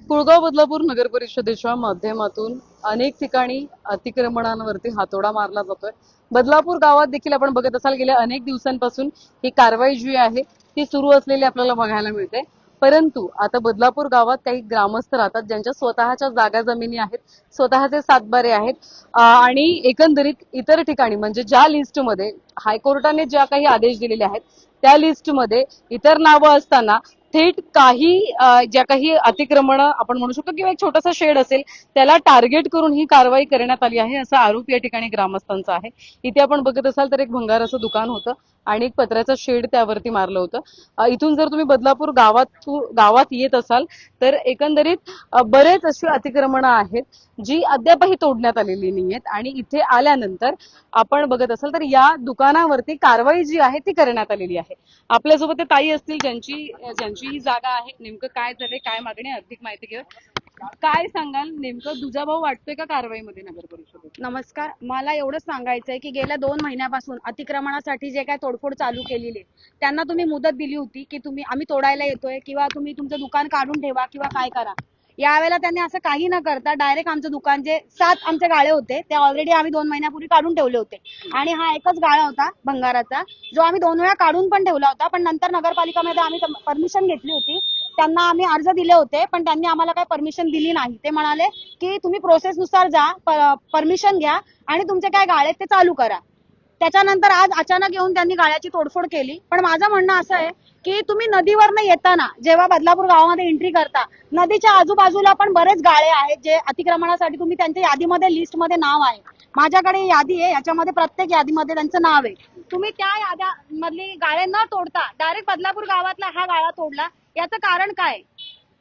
कुळगाव बदलापूर नगर परिषदेच्या माध्यमातून अनेक ठिकाणी अतिक्रमणांवरती हातोडा मारला जातोय. बदलापूर गावात देखील आपण बघत असाल गेल्या अनेक दिवसांपासून ही कारवाई जी आहे ती सुरू असलेली आपल्याला बघायला मिळते. परंतु आता बदलापूर गावात काही ग्रामस्थ राहतात ज्यांच्या स्वतःच्या जागा जमिनी आहेत, स्वतःचे सातबारे आहेत आणि एकंदरीत इतर ठिकाणी म्हणजे ज्या लिस्टमध्ये हायकोर्टाने ज्या काही आदेश दिलेले आहेत त्या लिस्टमध्ये इतर नावं असताना थेट काही ज्या काही अतिक्रमण आपण म्हणू शकतो किंवा एक छोटासा शेड असेल त्याला टार्गेट करून ही कारवाई करण्यात आली आहे असा आरोप या ठिकाणी ग्रामस्थांचा आहे. इथे आपण बघत असाल तर एक भंगाराचं दुकान होतं आणि एक पत्र्याचं शेड त्यावरती मारलं होतं. इथून जर तुम्ही बदलापूर गावात येत असाल तर एकंदरीत बरेच अशी अतिक्रमणं आहेत जी अद्यापही तोडण्यात आलेली नाहीयेत आणि इथे आल्यानंतर आपण बघत असाल तर या दुकानावरती कारवाई जी आहे ती करण्यात आलेली आहे. आपल्यासोबत ते ताई असतील ज्यांची ही जागा आहे. नेमकं काय झालंय, काय मागणी आहे, अधिक माहिती घेऊ. काय सांगाल, नेमकं दुजाभाव वाटतोय का कारवाईमध्ये नगर परिषदेत? नमस्कार. मला एवढंच सांगायचंय की गेल्या 2 महिन्यापासून अतिक्रमणासाठी जे काय तोडफोड चालू केलेली त्यांना तुम्ही मुदत दिली होती की आम्ही तोडायला येतोय किंवा तुम्ही तुमचं दुकान काढून ठेवा किंवा काय करा. यावेळेला त्यांनी असं काही न करता डायरेक्ट आमचं दुकान जे 7 आमचे गाळे होते ते ऑलरेडी आम्ही 2 महिन्यापूर्वी काढून ठेवले होते आणि हा एकच गाळा होता भंगाराचा जो आम्ही 2 वेळा काढून पण ठेवला होता. पण नंतर नगरपालिकेमध्ये आम्ही परमिशन घेतली होती, त्यांना आम्ही अर्ज दिले होते पण त्यांनी आम्हाला काही परमिशन दिली नाही. ते म्हणाले की तुम्ही प्रोसेसनुसार जा, परमिशन घ्या आणि तुमचे काय गाळे ते चालू करा. त्याच्यानंतर आज अचानक येऊन त्यांनी गाळ्याची तोडफोड केली. पण माझं म्हणणं असं आहे की तुम्ही नदीवरनं येताना जेव्हा बदलापूर गावामध्ये एंट्री करता नदीच्या आजूबाजूला पण बरेच गाळे आहेत जे अतिक्रमणासाठी तुम्ही त्यांच्या यादीमध्ये लिस्टमध्ये नाव आहे. माझ्याकडे यादी आहे, याच्यामध्ये प्रत्येक यादीमध्ये त्यांचं नाव आहे. तुम्ही त्या याद्यामधली गाळे न तोडता डायरेक्ट बदलापूर गावातला हा गाळा तोडला, याचं कारण काय?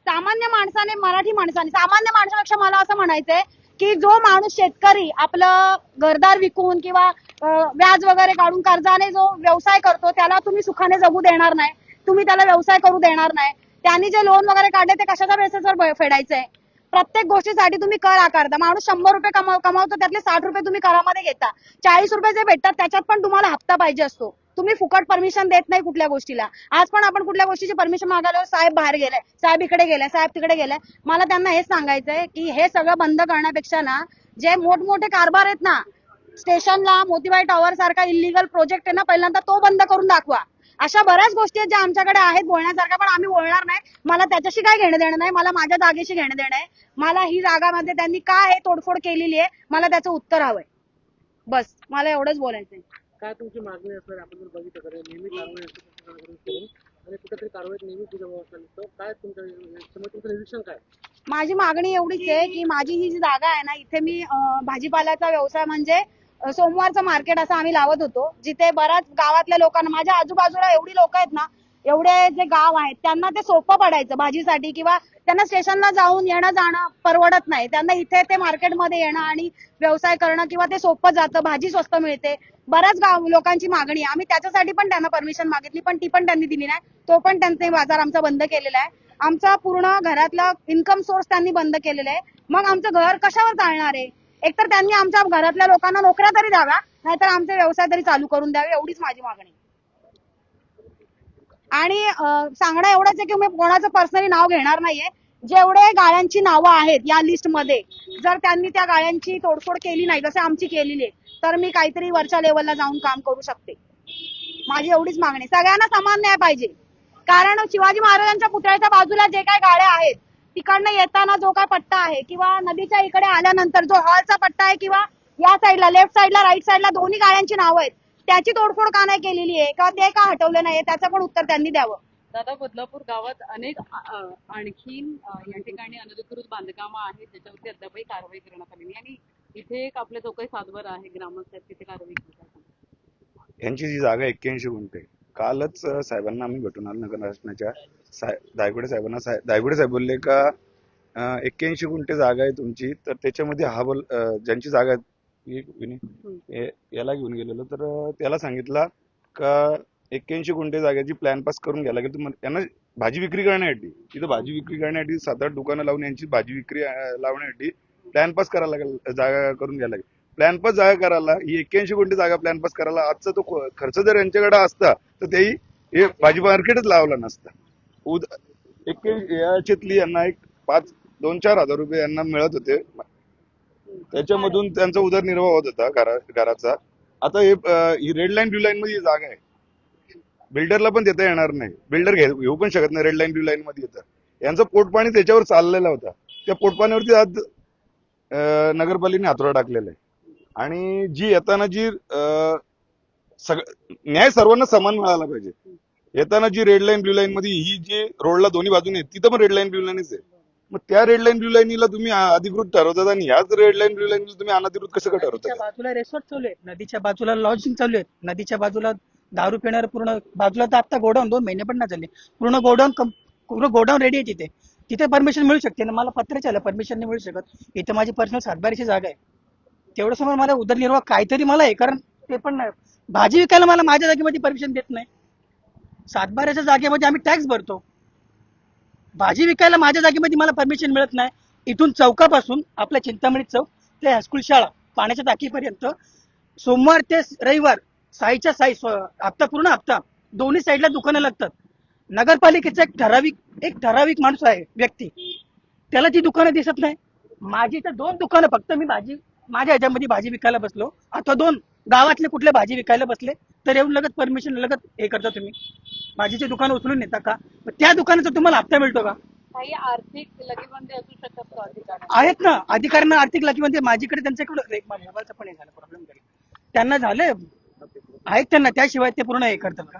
सामान्य माणसापेक्षा मला असं म्हणायचंय की जो माणूस शेतकरी आपलं घरदार विकून किंवा व्याज वगैरे काढून कर्जाने जो व्यवसाय करतो त्याला तुम्ही सुखाने जगू देणार नाही, तुम्ही त्याला व्यवसाय करू देणार नाही. त्यांनी जे लोन वगैरे काढले ते कशाच्या बेसिसवर फेडायचंय? प्रत्येक गोष्टीसाठी तुम्ही कर आकारता. माणूस 100 रुपये कमावतो त्यातले 60 रुपये तुम्ही करामध्ये घेता. 40 रुपये जे भेटतात त्याच्यात पण तुम्हाला हप्ता पाहिजे असतो. तुम्ही फुकट परमिशन देत नाही कुठल्या गोष्टीला. आज पण आपण कुठल्या गोष्टीची परमिशन मागायला साहेब बाहेर गेलाय, साहेब इकडे गेलाय, साहेब तिकडे गेलाय. मला त्यांना हेच सांगायचंय की हे सगळं बंद करण्यापेक्षा ना जे मोठमोठे कारभार आहेत ना, स्टेशनला मोतीबाई टॉवर सारखा इलिगल प्रोजेक्ट आहे ना, पहिल्यांदा तो बंद करून दाखवा. अशा बऱ्याच गोष्टी आहेत ज्या आमच्याकडे आहेत बोलण्यासारख्या, पण आम्ही बोलणार नाही. मला त्याच्याशी काय घेणं देणं नाही, मला माझ्या जागेशी घेणं देणं आहे. मला ही जागामध्ये त्यांनी काय हे तोडफोड केलेली आहे मला त्याचं उत्तर हवंय. बस मला एवढंच बोलायचंय. काय तुमची मागणी असणार? आपण जर बघितलं तर नेहमी कारवाई करून आणि कुठेतरी कारवाईत नेहमी दुजाभाव असतो. काय तुमचं निरीक्षण काय? माझी मागणी एवढीच आहे की माझी ही जी जागा आहे ना, इथे मी भाजीपाल्याचा व्यवसाय म्हणजे सोमवारचं मार्केट असं आम्ही लावत होतो, जिथे बऱ्याच गावातल्या लोकांना, माझ्या आजूबाजूला एवढी लोक आहेत ना, एवढे जे गाव आहेत त्यांना ते सोपं पडायचं भाजीसाठी किंवा त्यांना स्टेशनला जाऊन येणं जाणं परवडत नाही. त्यांना इथे ते मार्केटमध्ये येणं आणि व्यवसाय करणं किंवा ते सोपं जातं, भाजी स्वस्त मिळते. बऱ्याच लोकांची मागणी आहे. आम्ही त्याच्यासाठी पण त्यांना परमिशन मागितली पण ती पण त्यांनी दिली नाही. तो पण त्यांचे बाजार आमचा बंद केलेला आहे. आमचा पूर्ण घरातला इन्कम सोर्स त्यांनी बंद केलेला आहे. मग आमचं घर कशावर चालणार आहे? एकतर त्यांनी आमच्या घरातल्या लोकांना नोकऱ्या तरी द्याव्या, नाहीतर आमचे व्यवसाय तरी चालू करून द्यावे, एवढीच माझी मागणी. आणि सांगणं एवढंच आहे की मी कोणाचं पर्सनली नाव घेणार नाहीये. जेवढे गाळ्यांची नावं आहेत या लिस्ट मध्ये जर त्यांनी त्या गाळ्यांची तोडफोड केली नाही जसे आमची केलेली आहे तर मी काहीतरी वरच्या लेवलला जाऊन काम करू शकते. माझी एवढीच मागणी. सगळ्यांना समान न्याय पाहिजे. कारण शिवाजी महाराजांच्या पुतळ्याच्या बाजूला जे काय गाड्या आहेत तिकडनं येताना जो काय पट्टा आहे किंवा नदीच्या इकडे आल्यानंतर जो हॉलचा पट्टा आहे किंवा या साईडला लेफ्ट साईडला राईट साईडला दोन्ही गाड्यांची नावं आहेत, त्याची तोडफोड का नाही केलेली आहे का ते का हटवलं नाही त्याचं पण उत्तर त्यांनी द्यावं. दादा, बदलापूर गावात अनेक आणखीन या ठिकाणी अनधिकृत बांधकामं आहेत ज्याच्यावरती अद्यापही कारवाई करण्यात आलेली आणि इथे एक आपल्या जो काही सातबारा आहे ग्रामस्थ तिथे कारवाई केली. यांची जी जागा 81 गुंठे, कालच साहेबांना आम्ही भेटून आलो नगर शासनाच्या दायगुडे साहेब बोलले का 81 गुंठे जागा आहे तुमची, तर त्याच्यामध्ये ज्यांची जागा याला घेऊन गेलेलो तर त्याला सांगितलं का 81 गुंठे जागेची प्लॅन पास करून घ्यायला लागेल. यांना भाजी विक्री करण्यासाठी, तिथं भाजी विक्री करण्यासाठी 7-8 दुकानं लावून यांची भाजी विक्री लावण्यासाठी प्लॅन पास करायला लागेल, जागा करून घ्यायला लागेल. प्लॅन पास जागा करायला ही 81 गुंठे जागा प्लॅन पास करायला आजचा तो खर्च जर यांच्याकडे असता तर तेही हे भाजी मार्केटच लावला नसता. याच्यातली यांना एक 5 2-4 हजार रुपये यांना मिळत होते. त्याच्यामधून त्यांचा उदरनिर्वाह होत होता घराचा. आता ही रेड लाईन ब्ल्यू लाईन मध्ये ही जागा आहे, बिल्डरला पण देता येणार नाही, बिल्डर घेऊ पण शकत नाही रेड लाईन ब्ल्यू लाईन मध्ये येतं. यांचं पोटपाणी त्याच्यावर चाललेला होता. त्या पोटपाण्यावरती आज नगरपालिकेने हातोडा टाकलेला आहे. आणि जी येताना जी न्याय सर्वांना समान मिळाला पाहिजे. येताना जी रेड लाईन ब्ल्यू लाईन मध्ये ही जी रोडला दोन्ही बाजूने तिथं पण रेड लाईन ब्ल्यू लाईनच आहे. मग त्या रेड लाईन ब्ल्यू लाईनीला तुम्ही अधिकृत ठरवतात आणि ह्याच रेड लाईन ब्ल्यू लाईनला तुम्ही अनधिकृत कसं काय नदीच्या ठरवता? बाजूला रेसॉर्ट चालू आहेत, नदीच्या बाजूला लॉजिंग चालू आहेत, नदीच्या बाजूला दारू पिणार पूर्ण बाजूला तर आता गोडाऊन 2 महिने पण नाही झाले, पूर्ण गोडाऊन रेडी आहे तिथे. तिथे परमिशन मिळू शकते ना, मला पत्राच्या आलं परमिशन नाही मिळू शकत. इथं माझी पर्सनल सातबारीची जागा आहे, तेवढं समोर मला उदरनिर्वाह काहीतरी मला आहे. कारण ते पण नाही, भाजी विकायला मला माझ्या जागेमध्ये परमिशन देत नाही. सातबाऱ्याच्या जागेमध्ये आम्ही टॅक्स भरतो, भाजी विकायला माझ्या जागेमध्ये मला परमिशन मिळत नाही. इथून चौकापासून आपल्या चिंतामणी चौक ते हायस्कूल शाळा पाण्याच्या टाकीपर्यंत सोमवार ते रविवार साईच्या साई हप्ता पूर्ण हप्ता दोन्ही साईडला दुकानं लागतात. नगरपालिकेचा एक ठराविक माणूस आहे व्यक्ती, त्याला ती दुकानं दिसत नाही. माझी तर 2 दुकानं फक्त, मी माझ्या ह्याच्यामध्ये भाजी विकायला बसलो अथवा 2 गावातले कुठले भाजी विकायला बसले तर येऊन लगत परमिशन लगत हे करता तुम्ही भाजीची दुकानं उचलून नेता का? मग त्या दुकानाचा तुम्हाला हप्ता मिळतो का? काही आर्थिक लगेबंदी असू शकतात का अधिकारी? आहेत ना अधिकाऱ्यांना आर्थिक लागी म्हणजे माझ्याकडे त्यांच्याकडे एक मोबाईलचा पण हे झाला प्रॉब्लेम झाला, त्यांना झाले आहेत त्यांना, त्याशिवाय ते पूर्ण हे करतात का?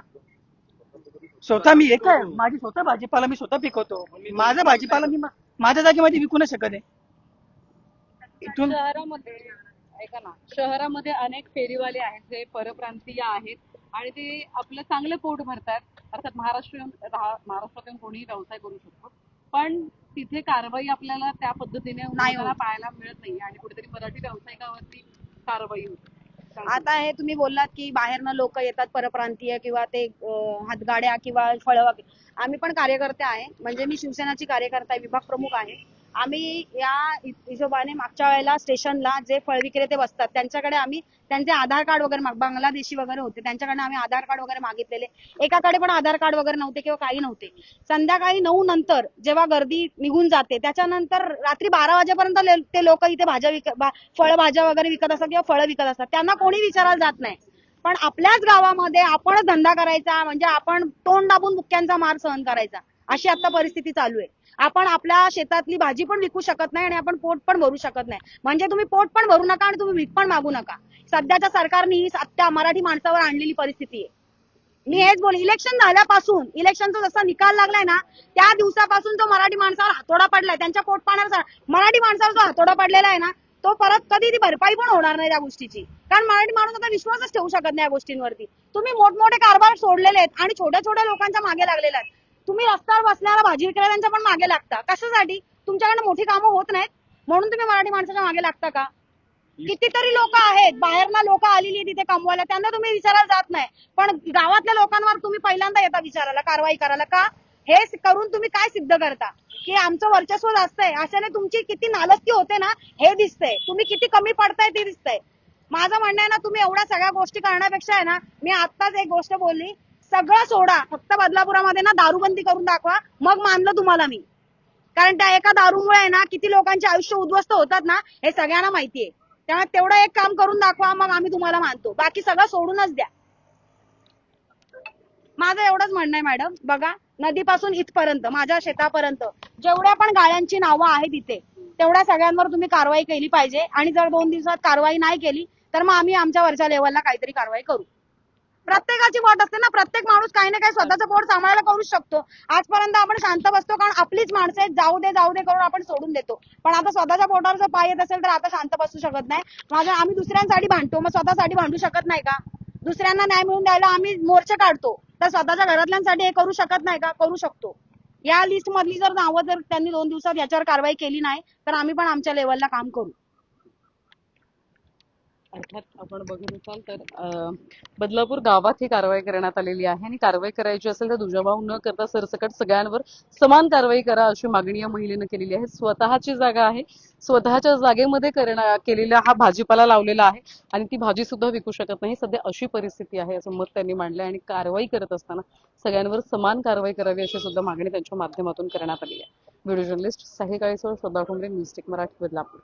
स्वतः मी एक आहे, माझी स्वतः भाजीपाला मी स्वतः पिकवतो, माझा भाजीपाला मी माझ्या जागेमध्ये विकू नाही शकत आहे. इथून शहरामध्ये ऐका ना, शहरामध्ये अनेक फेरीवाले आहेत जे परप्रांतीय आहेत आणि ते आपलं चांगलं पोट भरतात. अर्थात महाराष्ट्रातून कोणीही व्यवसाय करू शकतो, पण तिथे कारवाई आपल्याला त्या पद्धतीने नाही होत. होताना पाहायला मिळत नाही आणि कुठेतरी मराठी व्यावसायिकावरती कारवाई होते. आता हे तुम्ही बोललात की बाहेरनं लोक येतात परप्रांतीय किंवा ते हातगाड्या किंवा फळं. आम्ही पण कार्यकर्ते आहे, म्हणजे मी शिवसेनाची कार्यकर्ता आहे, विभाग प्रमुख आहे. आम्ही या हिशोबाने मागच्या वेळेला स्टेशनला जे फळ विक्रेते बसतात त्यांच्याकडे आम्ही त्यांचे आधार कार्ड वगैरे बांगलादेशी वगैरे होते, त्यांच्याकडे आम्ही आधार कार्ड वगैरे मागितलेले. एकाकडे पण आधार कार्ड वगैरे नव्हते किंवा काही नव्हते. संध्याकाळी 9 नंतर जेव्हा गर्दी निघून जाते त्याच्यानंतर रात्री 12 वाजेपर्यंत ते लोक इथे फळभाज्या वगैरे विकत असतात किंवा फळं विकत असतात, त्यांना कोणी विचारायला जात नाही. पण आपल्याच गावामध्ये आपणच धंदा करायचा म्हणजे आपण तोंड दाबून मुक्क्यांचा मार सहन करायचा, अशी आता परिस्थिती चालू आहे. आपण आपल्या शेतातली भाजी पण विकू शकत नाही आणि आपण पोट पण भरू शकत नाही. म्हणजे तुम्ही पोट पण भरू नका आणि तुम्ही भीक पण मागू नका. सध्याच्या सरकारने ही सत्ता मराठी माणसावर आणलेली परिस्थिती आहे. मी हेच बोल, इलेक्शन झाल्यापासून, इलेक्शनचा जसा निकाल लागलाय ना त्या दिवसापासून जो मराठी माणसावर हातोडा पडलाय, त्यांच्या पोट पाण्यावर मराठी माणसावर जो हातोडा पडलेला आहे ना, तो परत कधी ती भरपाई पण होणार नाही त्या गोष्टीची. कारण मराठी माणूस आता विश्वासच ठेवू शकत नाही या गोष्टींवरती. तुम्ही मोठमोठे कारभार सोडलेले आहेत आणि छोट्या छोट्या लोकांच्या मागे लागलेले आहेत. तुम्ही रस्त्यावर बसणाऱ्या भाजी विक्रेत्यांच्या पण मागे लागता. कशासाठी? तुमच्याकडे मोठी कामं होत नाहीत म्हणून तुम्ही मराठी माणसाच्या मागे लागता का? कितीतरी लोक आहेत, बाहेरना लोक आलेली तिथे कमवायला, त्यांना तुम्ही विचारायला जात नाही. पण गावातल्या लोकांवर तुम्ही पहिल्यांदा येता विचारायला, कारवाई करायला का? हे करून तुम्ही काय सिद्ध करता की आमचं वर्चस्व जास्त आहे? अशाने तुमची किती नालस्ती होते ना हे दिसतंय, तुम्ही किती कमी पडताय ते दिसतंय. माझं म्हणणं आहे ना, तुम्ही एवढ्या सगळ्या गोष्टी करण्यापेक्षा आहे ना, मी आत्ताच एक गोष्ट बोलली, सगळं सोडा, फक्त बदलापुरामध्ये ना दारूबंदी करून दाखवा, मग मानलं तुम्हाला मी. कारण त्या एका दारूमुळे आहे ना किती लोकांचे आयुष्य उद्ध्वस्त होतात ना हे सगळ्यांना माहितीये. त्यामुळे तेवढं एक काम करून दाखवा, मग आम्ही तुम्हाला मानतो. बाकी सगळं सोडूनच द्या. माझं एवढंच म्हणणं आहे मॅडम. बघा, नदीपासून इथपर्यंत माझ्या शेतापर्यंत जेवढ्या पण गाळ्यांची नावं आहेत इथे, तेवढ्या सगळ्यांवर तुम्ही कारवाई केली पाहिजे. आणि जर 2 दिवसात कारवाई नाही केली तर मग आम्ही आमच्या वरच्या लेवलला काहीतरी कारवाई करू. प्रत्येकाची पोट असते ना, प्रत्येक माणूस काही ना काही स्वतःचं पोट सांभाळायला करू शकतो. आजपर्यंत आपण शांत बसतो कारण आपलीच माणसं आहेत, जाऊ दे करून आपण सोडून देतो. पण आता स्वतःच्या पोटावर जर पाय येत असेल तर आता शांत बसू शकत नाही. आम्ही दुसऱ्यांसाठी भांडतो, मग स्वतःसाठी भांडू शकत नाही का? दुसऱ्यांना न्याय मिळवून द्यायला आम्ही मोर्चे काढतो, तर स्वतःच्या घरातल्यांसाठी हे करू शकत नाही का? करू शकतो. या लिस्ट मधली जर नावं जर त्यांनी 2 दिवसात याच्यावर कारवाई केली नाही तर आम्ही पण आमच्या लेवलला काम करू. अर्थात आपण बघत असाल तर बदलापूर गावात ही कारवाई करण्यात आलेली आहे आणि कारवाई करायची असेल तर दुजाभाव न करता सरसकट सगळ्यांवर समान कारवाई करा अशी मागणी या महिलेनं केलेली आहे. स्वतःची जागा आहे, स्वतःच्या जागेमध्ये केलेला हा भाजीपाला लावलेला आहे आणि ती भाजी सुद्धा विकू शकत नाही. सध्या अशी परिस्थिती आहे असं मत त्यांनी मांडलंय आणि कारवाई करत असताना सगळ्यांवर समान कारवाई करावी अशी सुद्धा मागणी त्यांच्या माध्यमातून करण्यात आली आहे. व्हिडिओ जर्नलिस्ट साहिल काळेसह श्रद्धा ठोंबरे, न्यूज टेक मराठी, बदलापूर.